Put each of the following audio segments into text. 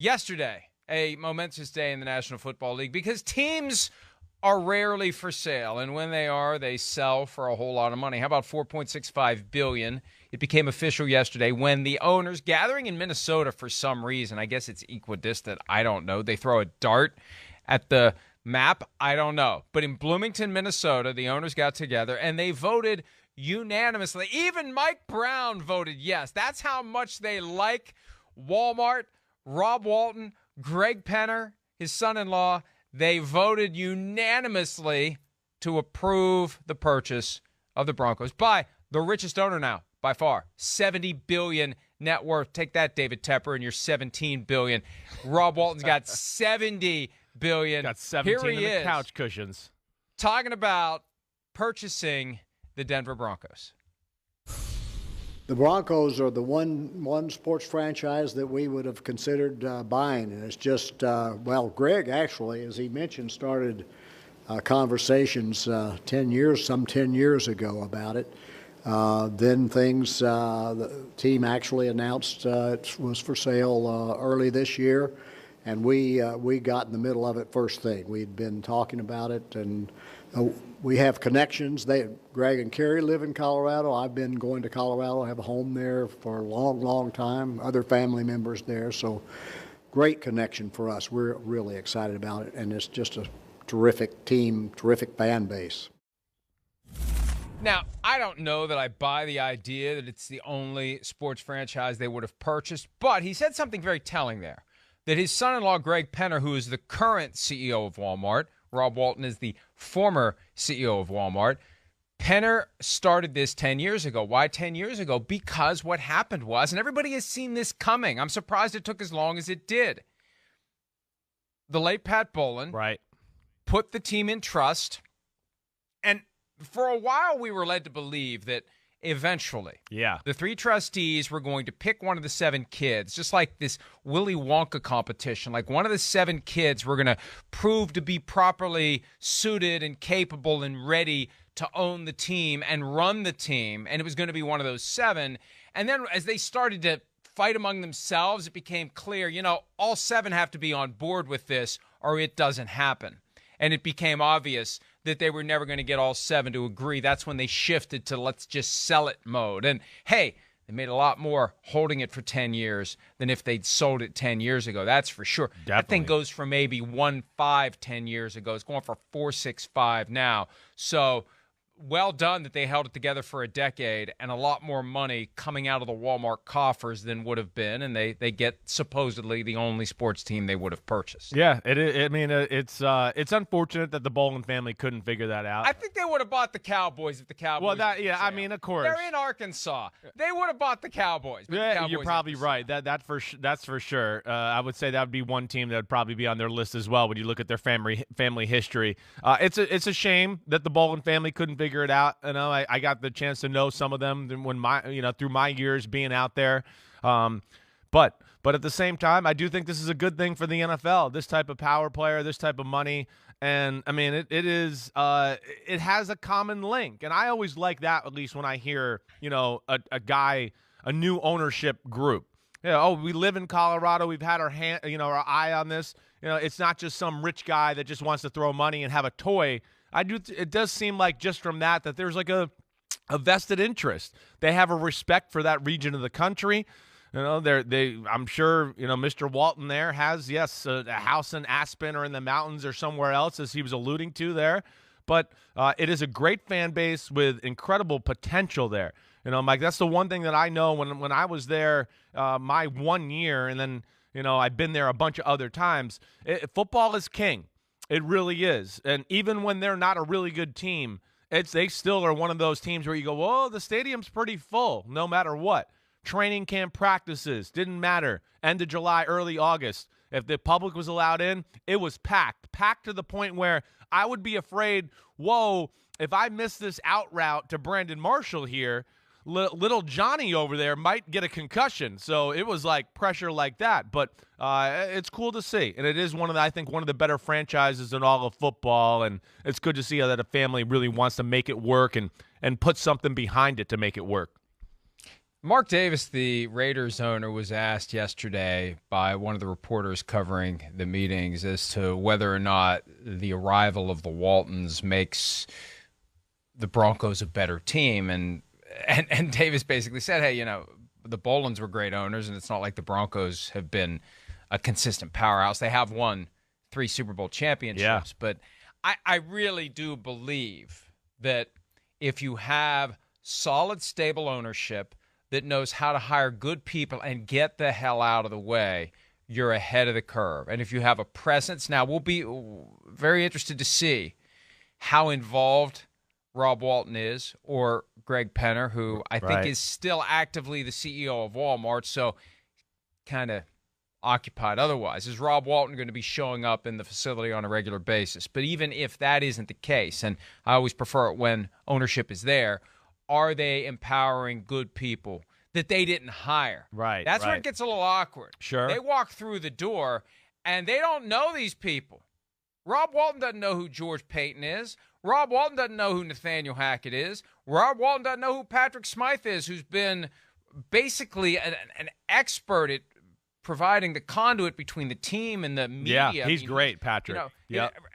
Yesterday, a momentous day in the National Football League because teams are rarely for sale, and when they are, they sell for a whole lot of money. How about $4.65 billion? It became official yesterday when the owners, gathering in Minnesota for some reason, I guess it's equidistant, I don't know, they throw a dart at the map, I don't know. But in Bloomington, Minnesota, the owners got together and they voted unanimously. Even Mike Brown voted yes. That's how much they like Walmart. Rob Walton, Greg Penner, his son-in-law, they voted unanimously to approve the purchase of the Broncos by the richest owner now, by far, $70 billion net worth. Take that, David Tepper, and your $17 billion. Rob Walton's got $70 billion. Got 17 Here he in the is, couch cushions. talking about purchasing the Denver Broncos. The Broncos are the one sports franchise that we would have considered buying, and it's just Greg actually, as he mentioned, started conversations 10 years ago about it. Then the team actually announced it was for sale early this year, and we got in the middle of it first thing. We'd been talking about it, and we have connections. Greg and Carrie live in Colorado. I've been going to Colorado. I have a home there for a long, long time. Other family members there. So great connection for us. We're really excited about it, and it's just a terrific team, terrific fan base. Now, I don't know that I buy the idea that it's the only sports franchise they would have purchased, but he said something very telling there, that his son-in-law, Greg Penner, who is the current CEO of Walmart, Rob Walton is the former CEO of Walmart. Penner started this 10 years ago. Why 10 years ago? Because what happened was, and everybody has seen this coming. I'm surprised it took as long as it did. The late Pat Bowlen put the team in trust, and for a while we were led to believe that eventually, the three trustees were going to pick one of the 7 kids, just like this Willy Wonka competition. Like one of the 7 kids were going to prove to be properly suited and capable and ready to own the team and run the team, and it was going to be one of those 7. And then as they started to fight among themselves, it became clear, all 7 have to be on board with this or it doesn't happen. And it became obvious that they were never going to get all 7 to agree. That's when they shifted to let's just sell it mode. And hey, they made a lot more holding it for 10 years than if they'd sold it 10 years ago. That's for sure. Definitely. That thing goes for maybe 1.5 10 years ago. It's going for 4.65 now. So well done that they held it together for a decade, and a lot more money coming out of the Walmart coffers than would have been, and they get supposedly the only sports team they would have purchased. Yeah, it's unfortunate that the Bowlen family couldn't figure that out. I think they would have bought the Cowboys if the Cowboys. Of course. They're in Arkansas. They would have bought the Cowboys. Yeah, you're probably right. That's for sure. I would say that would be one team that would probably be on their list as well when you look at their family history. It's a shame that the Bowlen family couldn't figure it out. I got the chance to know some of them through my years being out there. But at the same time, I do think this is a good thing for the NFL. This type of power player, this type of money, and I mean it has a common link, and I always like that, at least when I hear a new ownership group. We live in Colorado. We've had our eye on this. It's not just some rich guy that just wants to throw money and have a toy. It does seem like just from that there's like a vested interest. They have a respect for that region of the country. I'm sure Mr. Walton there has a house in Aspen or in the mountains or somewhere else, as he was alluding to there. But it is a great fan base with incredible potential there. Mike, that's the one thing that I know when I was there my 1 year, and then I've been there a bunch of other times. Football is king. It really is. And even when they're not a really good team, they still are one of those teams where you go, well, the stadium's pretty full no matter what. Training camp practices didn't matter. End of July, early August. If the public was allowed in, it was packed to the point where I would be afraid, whoa, if I miss this out route to Brandon Marshall here, little Johnny over there might get a concussion. So it was like pressure like that. But it's cool to see. And it is one of the better franchises in all of football. And it's good to see that a family really wants to make it work and put something behind it to make it work. Mark Davis, the Raiders owner, was asked yesterday by one of the reporters covering the meetings as to whether or not the arrival of the Waltons makes the Broncos a better team. And Davis basically said, hey, the Bolins were great owners, and it's not like the Broncos have been a consistent powerhouse. They have won 3 Super Bowl championships. But I really do believe that if you have solid, stable ownership that knows how to hire good people and get the hell out of the way, you're ahead of the curve. And if you have a presence, now we'll be very interested to see how involved Rob Walton is, or Greg Penner, who I think is still actively the CEO of Walmart, so kind of occupied otherwise. Is Rob Walton going to be showing up in the facility on a regular basis? But even if that isn't the case, and I always prefer it when ownership is there, are they empowering good people that they didn't hire? Right. That's where it gets a little awkward. Sure. They walk through the door, and they don't know these people. Rob Walton doesn't know who George Payton is. Rob Walton doesn't know who Nathaniel Hackett is. Rob Walton doesn't know who Patrick Smythe is, who's been basically an expert at providing the conduit between the team and the media. Yeah, he's great, Patrick.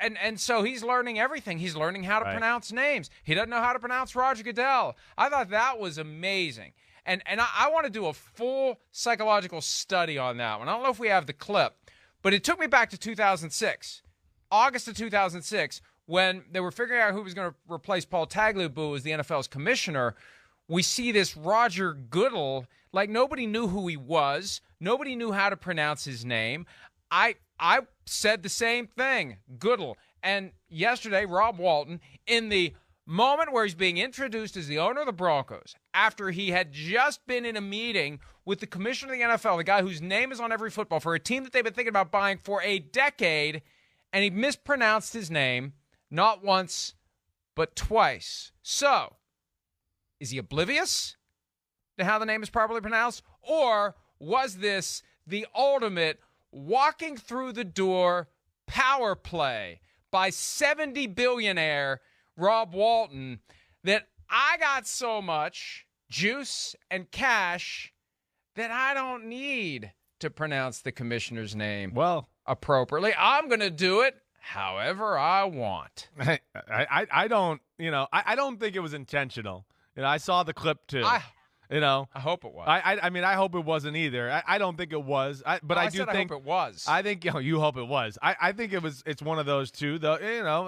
And so he's learning everything. He's learning how to pronounce names. He doesn't know how to pronounce Roger Goodell. I thought that was amazing. And I want to do a full psychological study on that one. I don't know if we have the clip, but it took me back to 2006, August of 2006, when they were figuring out who was going to replace Paul Tagliabue as the NFL's commissioner. We see this Roger Goodell, like nobody knew who he was. Nobody knew how to pronounce his name. I said the same thing, Goodell. And yesterday, Rob Walton, in the moment where he's being introduced as the owner of the Broncos, after he had just been in a meeting with the commissioner of the NFL, the guy whose name is on every football, for a team that they've been thinking about buying for a decade, and he mispronounced his name not once, but twice. So, is he oblivious to how the name is properly pronounced? Or was this the ultimate walking through the door power play by 70 billionaire Rob Walton that I got so much juice and cash that I don't need to pronounce the commissioner's name appropriately? I'm going to do it however I want. I don't think it was intentional. I saw the clip too. I hope it was. I mean, I hope it wasn't either. I don't think it was. I hope it was. I think you hope it was. I think it's one of those two. Though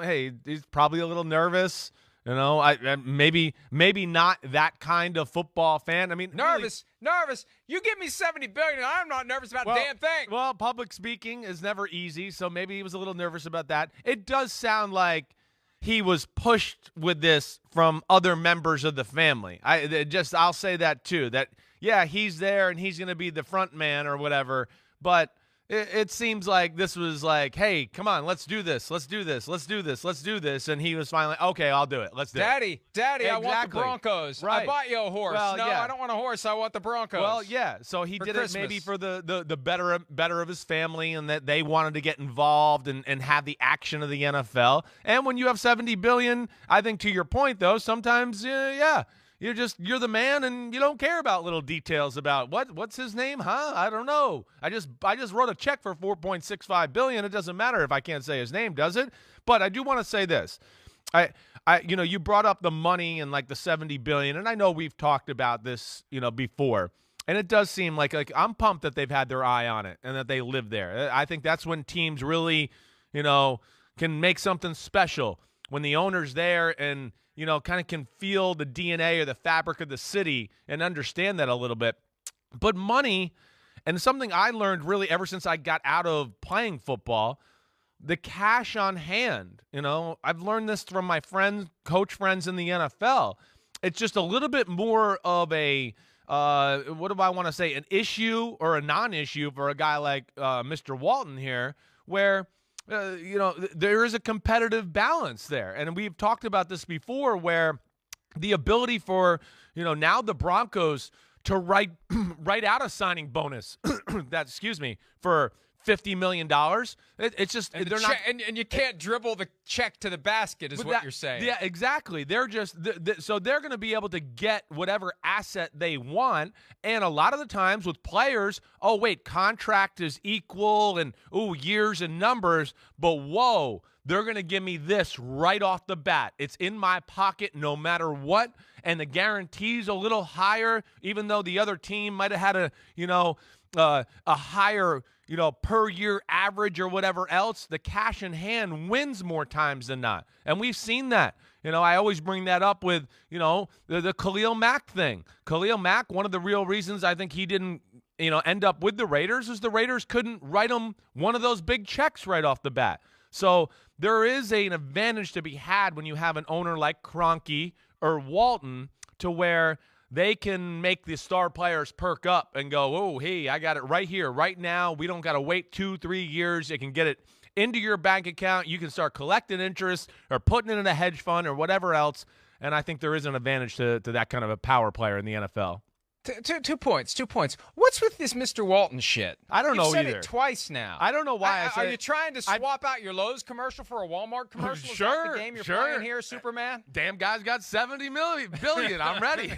hey, he's probably a little nervous. Maybe not that kind of football fan. I mean, nervous. You give me $70 billion, I'm not nervous about a damn thing. Well, public speaking is never easy, so maybe he was a little nervous about that. It does sound like he was pushed with this from other members of the family. I'll say that too. That he's there and he's going to be the front man or whatever, but it seems like this was like, hey, come on, let's do this. And he was finally, okay, I'll do it. Let's do it. Daddy, I want the Broncos. Right. I bought you a horse. Well, no, I don't want a horse. I want the Broncos. Well, yeah. So he did Christmas. It maybe for the better of his family, and that they wanted to get involved and have the action of the NFL. And when you have $70 billion, I think to your point, though, sometimes, you're the man, and you don't care about little details about what's his name, huh? I don't know. I just wrote a check for $4.65 billion. It doesn't matter if I can't say his name, does it? But I do want to say this. You brought up the money and like the $70 billion, and I know we've talked about this, before. And it does seem like I'm pumped that they've had their eye on it and that they live there. I think that's when teams really, can make something special, when the owner's there and kind of can feel the DNA or the fabric of the city and understand that a little bit. But money, and something I learned really ever since I got out of playing football, the cash on hand. I've learned this from my coach friends in the NFL. It's just a little bit more of a, what do I want to say, an issue or a non-issue for a guy like Mr. Walton here, where there is a competitive balance there. And we've talked about this before, where the ability for, now the Broncos to write out a signing bonus for $50 million. It's just they're not, and you can't dribble the check to the basket, is what you're saying. Yeah, exactly. They're just so they're going to be able to get whatever asset they want, and a lot of the times with players, oh wait, contract is equal, and years and numbers, but whoa, they're going to give me this right off the bat. It's in my pocket no matter what, and the guarantee's a little higher, even though the other team might have had a higher, per year average or whatever else. The cash in hand wins more times than not. And we've seen that. I always bring that up with, the Khalil Mack thing. Khalil Mack, one of the real reasons I think he didn't, end up with the Raiders is the Raiders couldn't write him one of those big checks right off the bat. So there is an advantage to be had when you have an owner like Kroenke or Walton to where they can make the star players perk up and go, oh, hey, I got it right here, right now. We don't got to wait 2-3 years. You can get it into your bank account. You can start collecting interest or putting it in a hedge fund or whatever else. And I think there is an advantage to that kind of a power player in the NFL. Two points. What's with this Mr. Walton shit? I don't know said either. It twice now. I don't know why. Are you trying to swap out your Lowe's commercial for a Walmart commercial? Is that the game you're playing here, Superman? Damn guy's got $70 billion. I'm ready.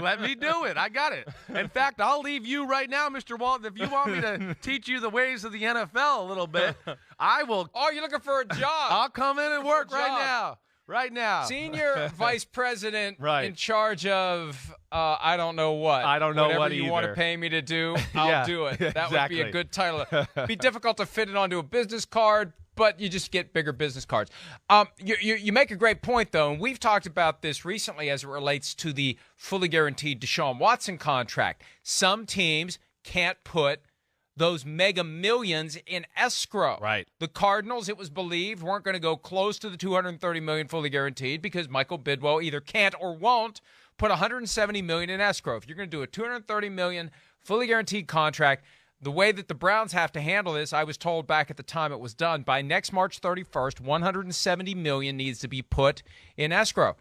Let me do it. I got it. In fact, I'll leave you right now, Mr. Walton. If you want me to teach you the ways of the NFL a little bit, I will. Oh, you're looking for a job? I'll come in and work right now. Right now. Senior vice president right. in charge of I don't know what. I don't know Whatever what you either. want to pay me to do, I'll do it. That exactly. would be a good title. It'd be difficult to fit it onto a business card, but you just get bigger business cards. You make a great point, though, and we've talked about this recently as it relates to the fully guaranteed Deshaun Watson contract. Some teams can't put those mega millions in escrow. Right. The Cardinals, it was believed, weren't going to go close to the $230 million fully guaranteed because Michael Bidwell either can't or won't put $170 million in escrow. If you're going to do a $230 million fully guaranteed contract, the way that the Browns have to handle this, I was told back at the time it was done, by next March 31st, $170 million needs to be put in escrow.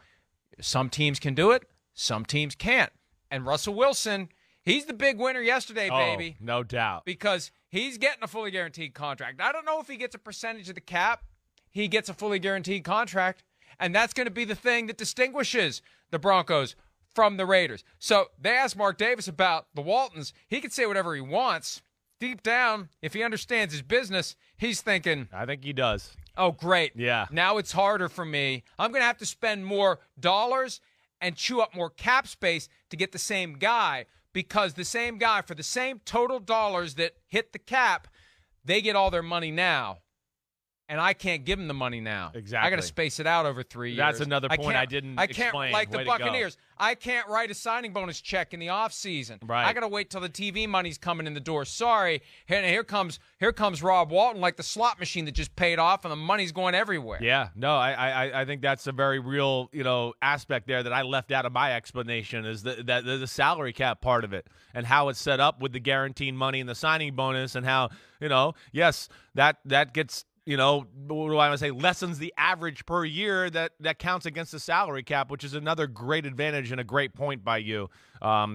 Some teams can do it, some teams can't. And Russell Wilson, he's the big winner yesterday, baby. Oh, no doubt. Because he's getting a fully guaranteed contract. I don't know if he gets a percentage of the cap. He gets a fully guaranteed contract. And that's going to be the thing that distinguishes the Broncos from the Raiders. So they asked Mark Davis about the Waltons. He can say whatever he wants. Deep down, if he understands his business, he's thinking, I think he does. Oh, great. Yeah. Now it's harder for me. I'm going to have to spend more dollars and chew up more cap space to get the same guy. Because the same guy, for the same total dollars that hit the cap, they get all their money now. And I can't give them the money now. Exactly. I got to space it out over 3 years. That's another point I didn't explain. Like Way the to go. Buccaneers. I can't write a signing bonus check in the offseason. Right. I got to wait till the TV money's coming in the door. Sorry. And here comes Rob Walton like the slot machine that just paid off and the money's going everywhere. Yeah. No, I think that's a very real, aspect there that I left out of my explanation is the salary cap part of it and how it's set up with the guaranteed money and the signing bonus and how, yes, that gets what do I want to say, lessens the average per year that counts against the salary cap, which is another great advantage and a great point by you.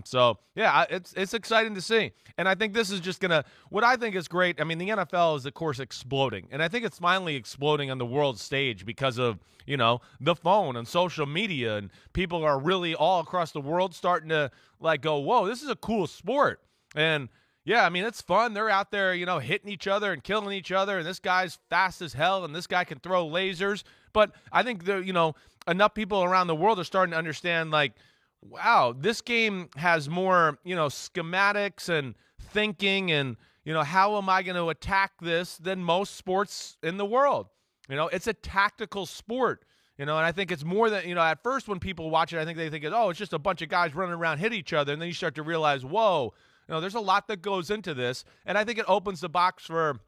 So, yeah, it's exciting to see. And I think this is just going to – what I think is great, I mean, the NFL is, of course, exploding. And I think it's finally exploding on the world stage because of, the phone and social media. And people are really all across the world starting to, go, whoa, this is a cool sport. And – yeah, I mean, it's fun. They're out there, hitting each other and killing each other, and this guy's fast as hell, and this guy can throw lasers. But I think, enough people around the world are starting to understand, wow, this game has more, schematics and thinking and, how am I going to attack this than most sports in the world? It's a tactical sport. And I think it's more than, at first when people watch it, I think they think, it's just a bunch of guys running around, hit each other, and then you start to realize, whoa, there's a lot that goes into this, and I think it opens the box for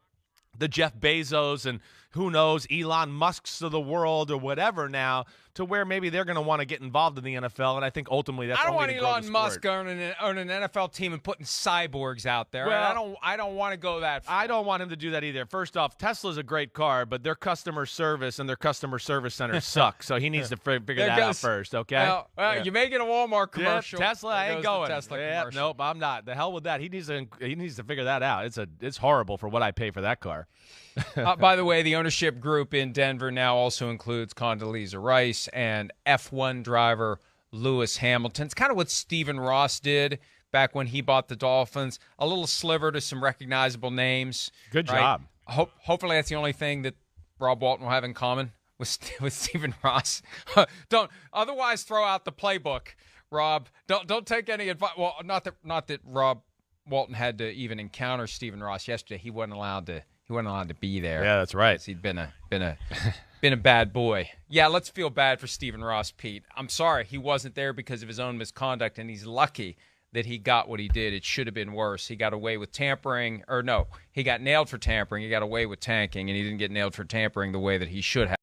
the Jeff Bezos and who knows, Elon Musks of the world or whatever now to where maybe they're going to want to get involved in the NFL. And I think ultimately that's I don't want only to grow the Elon Musk sport. owning an NFL team and putting cyborgs out there. Well, I don't want to go that far. I don't want him to do that either. First off, Tesla's a great car, but their customer service and their customer service centers suck. So he needs to figure that out first, okay? Well, you make it a Walmart commercial. Yeah, Tesla ain't going. Tesla commercial. Nope, I'm not. The hell with that. He needs to figure that out. It's horrible for what I pay for that car. By the way, the ownership group in Denver now also includes Condoleezza Rice and F1 driver Lewis Hamilton. It's kind of what Stephen Ross did back when he bought the Dolphins. A little sliver to some recognizable names. Good right? job. Hopefully that's the only thing that Rob Walton will have in common with Stephen Ross. Don't otherwise throw out the playbook, Rob. Don't take any advice. Well, not that Rob Walton had to even encounter Stephen Ross yesterday. He wasn't allowed to be there. Yeah, that's right. He'd been a bad boy. Yeah, let's feel bad for Stephen Ross, Pete. I'm sorry he wasn't there because of his own misconduct, and he's lucky that he got what he did. It should have been worse. He got away with tampering, or no, he got nailed for tampering. He got away with tanking, and he didn't get nailed for tampering the way that he should have.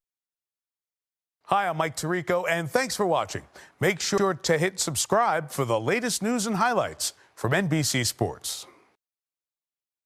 Hi, I'm Mike Tirico, and thanks for watching. Make sure to hit subscribe for the latest news and highlights from NBC Sports.